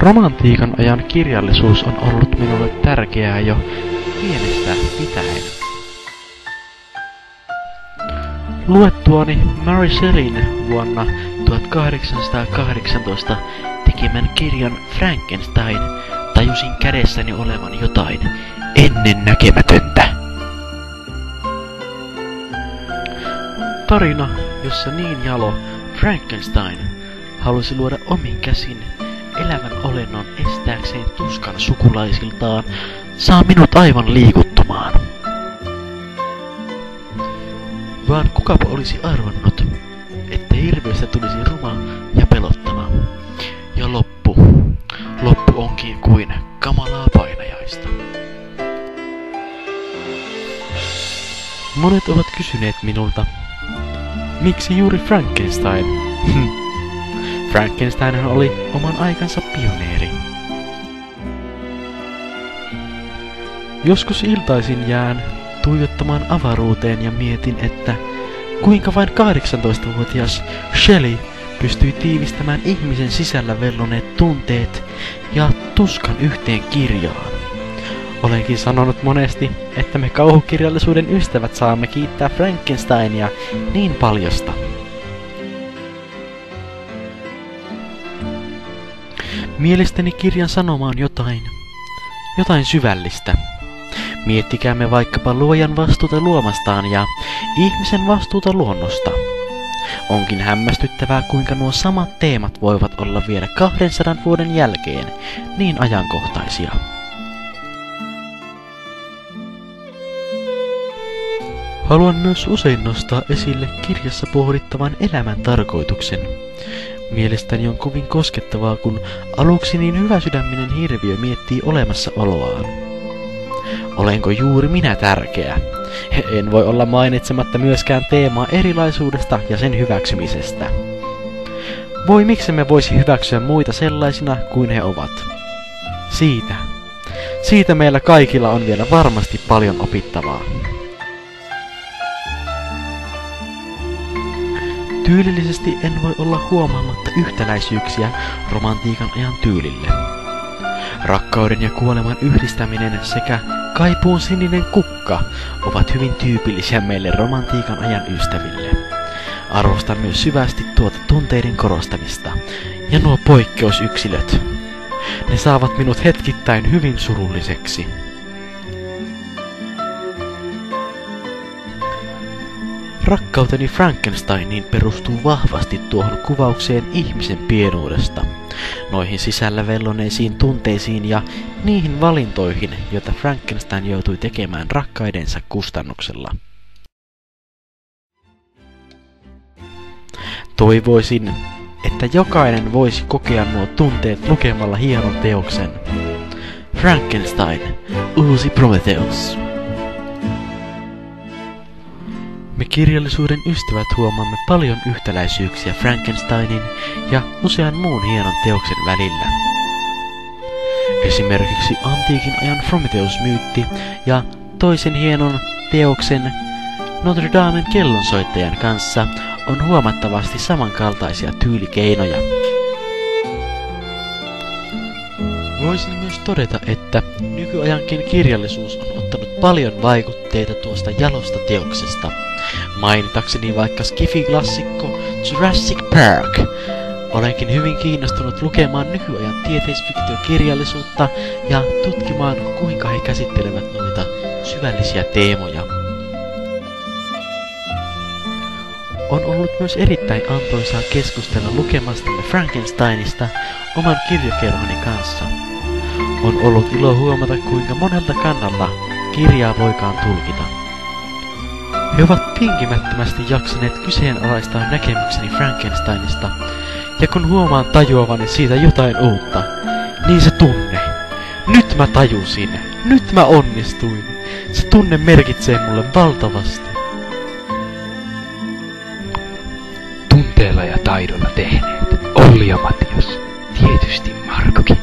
Romantiikan ajan kirjallisuus on ollut minulle tärkeää jo pienestä pitäen. Luettuani Mary Shelleyn vuonna 1818 tekemän kirjan Frankenstein tajusin kädessäni olevan jotain ennennäkemätöntä. Tarina, jossa niin jalo Frankenstein halusi luoda omin käsin elävän olennon estääkseen tuskan sukulaisiltaan, saa minut aivan liikuttumaan. Vaan kukapa olisi arvannut, että hirviöstä tulisi ruma ja pelottava. Ja loppu onkin kuin kamalaa painajaista. Monet ovat kysyneet minulta, miksi juuri Frankenstein? Frankenstein oli oman aikansa pioneeri. Joskus iltaisin jään tuijottamaan avaruuteen ja mietin, että kuinka vain 18-vuotias Shelley pystyi tiivistämään ihmisen sisällä velloneet tunteet ja tuskan yhteen kirjaan. Olenkin sanonut monesti, että me kauhukirjallisuuden ystävät saamme kiittää Frankensteinia niin paljosta. Mielestäni kirjan sanoma on jotain syvällistä. Miettikäämme vaikkapa luojan vastuuta luomastaan ja ihmisen vastuuta luonnosta. Onkin hämmästyttävää, kuinka nuo samat teemat voivat olla vielä 200 vuoden jälkeen niin ajankohtaisia. Haluan myös usein nostaa esille kirjassa pohdittavan elämän tarkoituksen. Mielestäni on kovin koskettavaa, kun aluksi niin hyväsydäminen hirviö miettii olemassaoloaan. Olenko juuri minä tärkeä? En voi olla mainitsematta myöskään teemaa erilaisuudesta ja sen hyväksymisestä. Miksemme voisi hyväksyä muita sellaisina kuin he ovat? Siitä meillä kaikilla on vielä varmasti paljon opittavaa. Tyylillisesti en voi olla huomaamatta yhtäläisyyksiä romantiikan ajan tyylille. Rakkauden ja kuoleman yhdistäminen sekä kaipuun sininen kukka ovat hyvin tyypillisiä meille romantiikan ajan ystäville. Arvostan myös syvästi tuota tunteiden korostamista ja nuo poikkeusyksilöt. Ne saavat minut hetkittäin hyvin surulliseksi. Rakkauteni Frankensteiniin perustuu vahvasti tuohon kuvaukseen ihmisen pienuudesta, noihin sisällä velloneisiin tunteisiin ja niihin valintoihin, joita Frankenstein joutui tekemään rakkaidensa kustannuksella. Toivoisin, että jokainen voisi kokea nuo tunteet lukemalla hienon teoksen. Frankenstein, uusi Prometheus. Me kirjallisuuden ystävät huomaamme paljon yhtäläisyyksiä Frankensteinin ja usean muun hienon teoksen välillä. Esimerkiksi antiikin ajan Prometheus-myytti ja toisen hienon teoksen Notre Damen kellonsoittajan kanssa on huomattavasti samankaltaisia tyylikeinoja. Voisin myös todeta, että nykyajankin kirjallisuus on ottanut paljon vaikutteita tuosta jalosta teoksesta. Mainitakseni vaikka skifi-klassikko Jurassic Park. Olenkin hyvin kiinnostunut lukemaan nykyajan tieteisfiktiokirjallisuutta ja tutkimaan, kuinka he käsittelevät noita syvällisiä teemoja. On ollut myös erittäin antoisaa keskustella lukemastamme Frankensteinista oman kirjakerhoni kanssa. On ollut ilo huomata, kuinka monelta kannalta kirjaa voikaan tulkita. He ovat tinkimättömästi jaksaneet kyseenalaistaa näkemykseni Frankensteinista, ja kun huomaan tajuavani siitä jotain uutta, niin se tunne. Nyt mä tajusin, nyt mä onnistuin. Se tunne merkitsee mulle valtavasti. Tunteella ja taidolla tehneet Olli ja Matias, tietysti Markokin.